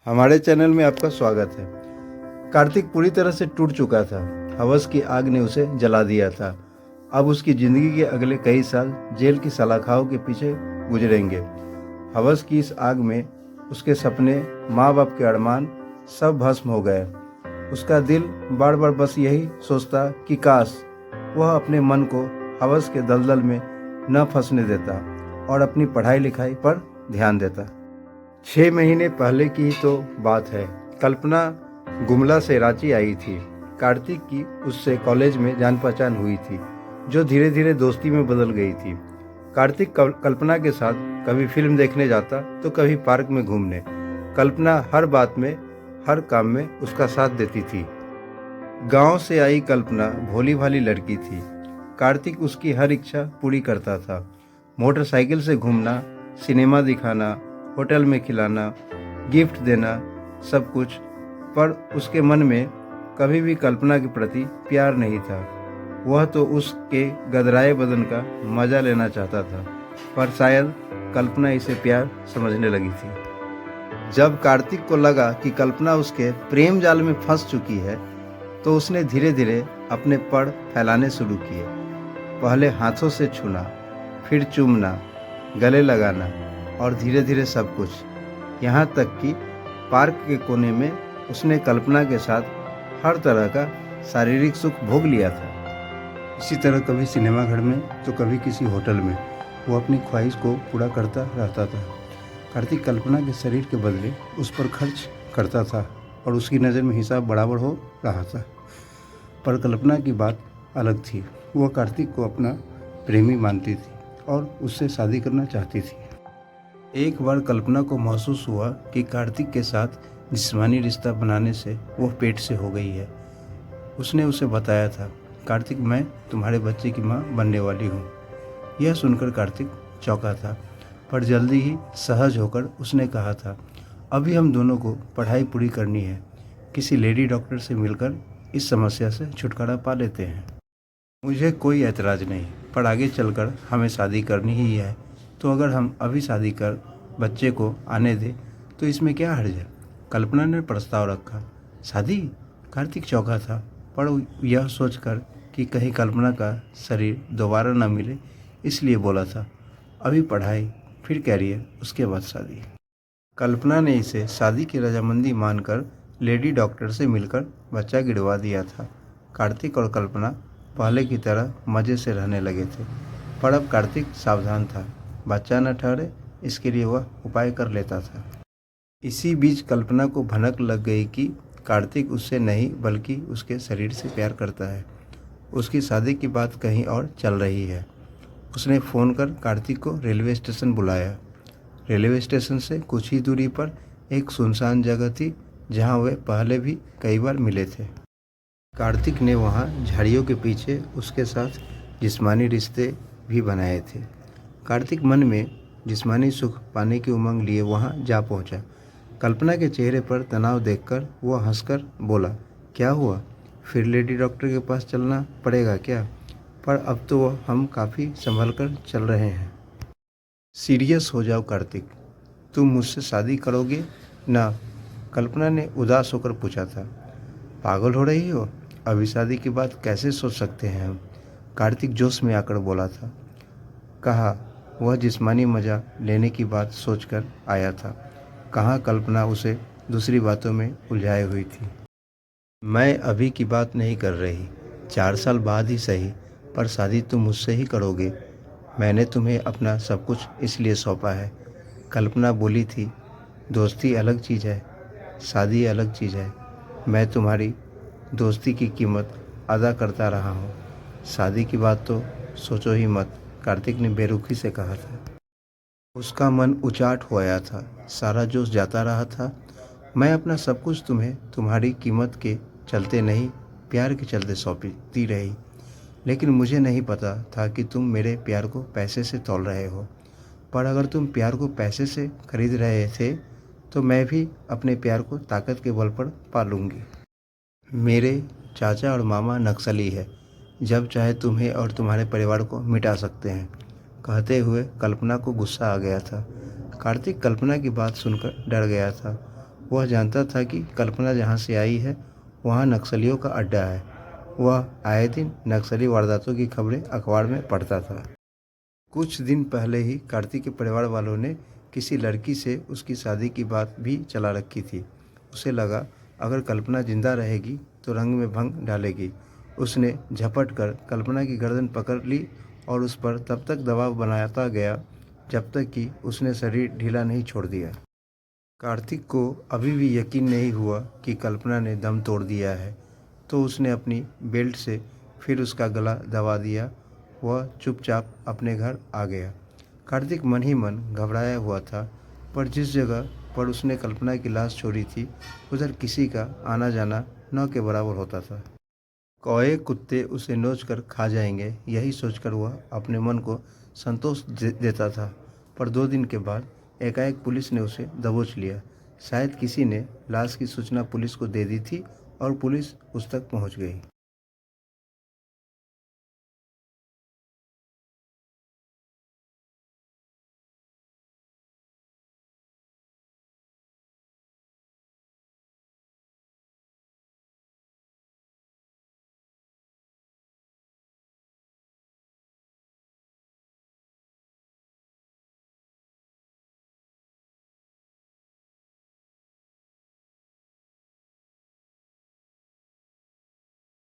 हमारे चैनल में आपका स्वागत है। कार्तिक पूरी तरह से टूट चुका था। हवस की आग ने उसे जला दिया था। अब उसकी जिंदगी के अगले कई साल जेल की सलाखों के पीछे गुजरेंगे। हवस की इस आग में उसके सपने, माँ बाप के अरमान सब भस्म हो गए। उसका दिल बार बार बस यही सोचता कि काश वह अपने मन को हवस के दलदल में न फंसने देता और अपनी पढ़ाई लिखाई पर ध्यान देता। 6 महीने पहले की ही तो बात है। कल्पना गुमला से रांची आई थी। कार्तिक की उससे कॉलेज में जान पहचान हुई थी, जो धीरे धीरे दोस्ती में बदल गई थी। कार्तिक कल्पना के साथ कभी फिल्म देखने जाता तो कभी पार्क में घूमने। कल्पना हर बात में, हर काम में उसका साथ देती थी। गांव से आई कल्पना भोली भाली लड़की थी। कार्तिक उसकी हर इच्छा पूरी करता था। मोटरसाइकिल से घूमना, सिनेमा दिखाना, होटल में खिलाना, गिफ्ट देना, सब कुछ। पर उसके मन में कभी भी कल्पना के प्रति प्यार नहीं था। वह तो उसके गदराए बदन का मजा लेना चाहता था, पर शायद कल्पना इसे प्यार समझने लगी थी। जब कार्तिक को लगा कि कल्पना उसके प्रेम जाल में फंस चुकी है, तो उसने धीरे धीरे अपने पड़ फैलाने शुरू किए। पहले हाथों से छूना, फिर चूमना, गले लगाना और धीरे धीरे सब कुछ। यहाँ तक कि पार्क के कोने में उसने कल्पना के साथ हर तरह का शारीरिक सुख भोग लिया था। इसी तरह कभी सिनेमा घर में तो कभी किसी होटल में वो अपनी ख्वाहिश को पूरा करता रहता था। कार्तिक कल्पना के शरीर के बदले उस पर खर्च करता था और उसकी नज़र में हिसाब बराबर हो रहा था। पर कल्पना की बात अलग थी। वह कार्तिक को अपना प्रेमी मानती थी और उससे शादी करना चाहती थी। एक बार कल्पना को महसूस हुआ कि कार्तिक के साथ जिस्मानी रिश्ता बनाने से वह पेट से हो गई है। उसने उसे बताया था, कार्तिक, मैं तुम्हारे बच्चे की माँ बनने वाली हूँ। यह सुनकर कार्तिक चौंका था, पर जल्दी ही सहज होकर उसने कहा था, अभी हम दोनों को पढ़ाई पूरी करनी है। किसी लेडी डॉक्टर से मिलकर इस समस्या से छुटकारा पा लेते हैं। मुझे कोई ऐतराज़ नहीं, पर आगे चलकर हमें शादी करनी ही है। तो अगर हम अभी शादी कर बच्चे को आने दें तो इसमें क्या हर्ज है? कल्पना ने प्रस्ताव रखा। शादी? कार्तिक चौंका था, पर यह सोचकर कि कहीं कल्पना का शरीर दोबारा न मिले, इसलिए बोला था, अभी पढ़ाई, फिर कैरियर, उसके बाद शादी। कल्पना ने इसे शादी की रजामंदी मानकर लेडी डॉक्टर से मिलकर बच्चा गिरवा दिया था। कार्तिक और कल्पना पहले की तरह मज़े से रहने लगे थे, पर अब कार्तिक सावधान था। बच्चा न ठहरे, इसके लिए वह उपाय कर लेता था। इसी बीच कल्पना को भनक लग गई कि कार्तिक उससे नहीं बल्कि उसके शरीर से प्यार करता है। उसकी शादी की बात कहीं और चल रही है। उसने फ़ोन कर कार्तिक को रेलवे स्टेशन बुलाया। रेलवे स्टेशन से कुछ ही दूरी पर एक सुनसान जगह थी, जहां वे पहले भी कई बार मिले थे। कार्तिक ने वहां झाड़ियों के पीछे उसके साथ जिस्मानी रिश्ते भी बनाए थे। कार्तिक मन में जिस्मानी सुख पाने की उमंग लिए वहां जा पहुंचा। कल्पना के चेहरे पर तनाव देखकर वह हंसकर बोला, क्या हुआ? फिर लेडी डॉक्टर के पास चलना पड़ेगा क्या? पर अब तो हम काफ़ी संभल कर चल रहे हैं। सीरियस हो जाओ कार्तिक, तुम मुझसे शादी करोगे ना? कल्पना ने उदास होकर पूछा था। पागल हो रही हो? अभी शादी की बात कैसे सोच सकते हैं हम? कार्तिक जोश में आकर बोला था। कहा, वह जिस्मानी मज़ा लेने की बात सोचकर आया था। कहाँ कल्पना उसे दूसरी बातों में उलझाई हुई थी। मैं अभी की बात नहीं कर रही, 4 साल बाद ही सही, पर शादी तुम मुझसे ही करोगे। मैंने तुम्हें अपना सब कुछ इसलिए सौंपा है। कल्पना बोली थी, दोस्ती अलग चीज़ है, शादी अलग चीज़ है। मैं तुम्हारी दोस्ती की कीमत अदा करता रहा हूँ, शादी की बात तो सोचो ही मत, कार्तिक ने बेरुखी से कहा था। उसका मन उचाट हो आया था, सारा जोश जाता रहा था। मैं अपना सब कुछ तुम्हें तुम्हारी कीमत के चलते नहीं, प्यार के चलते सौंपती रही। लेकिन मुझे नहीं पता था कि तुम मेरे प्यार को पैसे से तौल रहे हो। पर अगर तुम प्यार को पैसे से खरीद रहे थे, तो मैं भी अपने प्यार को ताकत के बल पर पा लूँगी। मेरे चाचा और मामा नक्सली है, जब चाहे तुम्हें और तुम्हारे परिवार को मिटा सकते हैं। कहते हुए कल्पना को गुस्सा आ गया था। कार्तिक कल्पना की बात सुनकर डर गया था। वह जानता था कि कल्पना जहाँ से आई है वहाँ नक्सलियों का अड्डा है। वह आए दिन नक्सली वारदातों की खबरें अखबार में पढ़ता था। कुछ दिन पहले ही कार्तिक के परिवार वालों ने किसी लड़की से उसकी शादी की बात भी चला रखी थी। उसे लगा अगर कल्पना जिंदा रहेगी तो रंग में भंग डालेगी। उसने झपट कर कल्पना की गर्दन पकड़ ली और उस पर तब तक दबाव बनाता गया जब तक कि उसने शरीर ढीला नहीं छोड़ दिया। कार्तिक को अभी भी यकीन नहीं हुआ कि कल्पना ने दम तोड़ दिया है, तो उसने अपनी बेल्ट से फिर उसका गला दबा दिया। वह चुपचाप अपने घर आ गया। कार्तिक मन ही मन घबराया हुआ था, पर जिस जगह पर उसने कल्पना की लाश छोड़ी थी उधर किसी का आना जाना न के बराबर होता था। कौए कुत्ते उसे नोच कर खा जाएंगे, यही सोचकर वह अपने मन को संतोष देता था। पर 2 दिन के बाद एकाएक पुलिस ने उसे दबोच लिया। शायद किसी ने लाश की सूचना पुलिस को दे दी थी और पुलिस उस तक पहुंच गई।